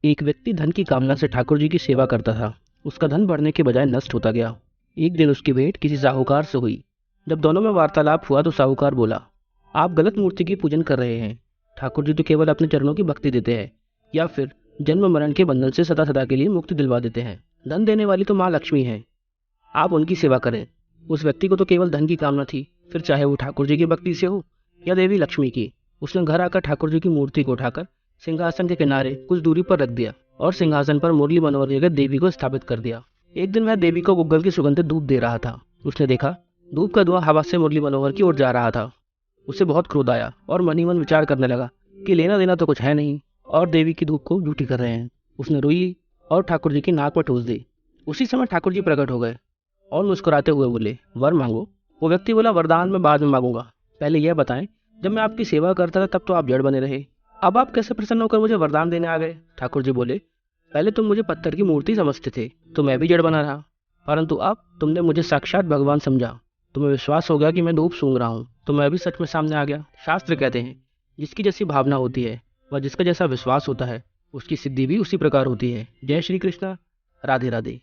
एक व्यक्ति धन की कामना से ठाकुर जी की सेवा करता था। उसका धन बढ़ने के बजाय नष्ट होता गया। एक दिन उसकी भेंट किसी साहूकार से हुई। जब दोनों में वार्तालाप हुआ तो साहूकार बोला, आप गलत मूर्ति की पूजन कर रहे हैं। ठाकुर जी तो केवल अपने चरणों की भक्ति देते हैं, या फिर जन्म मरण के बंधन से सदा सदा के लिए मुक्ति दिलवा देते हैं। धन देने वाली तो माँ लक्ष्मी है, आप उनकी सेवा करें। उस व्यक्ति को तो केवल धन की कामना थी, फिर चाहे वो ठाकुर जी की भक्ति से हो या देवी लक्ष्मी की। उसने घर आकर ठाकुर जी की मूर्ति को उठाकर सिंहासन के किनारे कुछ दूरी पर रख दिया और सिंहासन पर मुरली मनोहर की जगह देवी को स्थापित कर दिया। एक दिन वह देवी को गुग्गल की सुगंधित धूप दे रहा था। उसने देखा धूप का धुआं हवा से मुरली मनोहर की ओर जा रहा था। उसे बहुत क्रोध आया और मन ही मन विचार करने लगा कि लेना देना तो कुछ है नहीं और देवी की धूप को झूठी कर रहे हैं। उसने रुई और ठाकुर जी की नाक पर ठूस दी। उसी समय ठाकुर जी प्रकट हो गए और मुस्कुराते हुए बोले, वर मांगो। वो व्यक्ति बोला, वरदान मैं बाद में मांगूंगा, पहले यह बताएं, जब मैं आपकी सेवा करता था तब तो आप जड़ बने रहे, अब आप कैसे प्रसन्न होकर मुझे वरदान देने आ गए। ठाकुर जी बोले, पहले तुम मुझे पत्थर की मूर्ति समझते थे तो मैं भी जड़ बना रहा, परंतु अब तुमने मुझे साक्षात भगवान समझा। तुम्हें विश्वास हो गया कि मैं धूप सूंघ रहा हूँ तो मैं भी सच में सामने आ गया। शास्त्र कहते हैं, जिसकी जैसी भावना होती है व जिसका जैसा विश्वास होता है उसकी सिद्धि भी उसी प्रकार होती है। जय श्री कृष्णा। राधे राधे।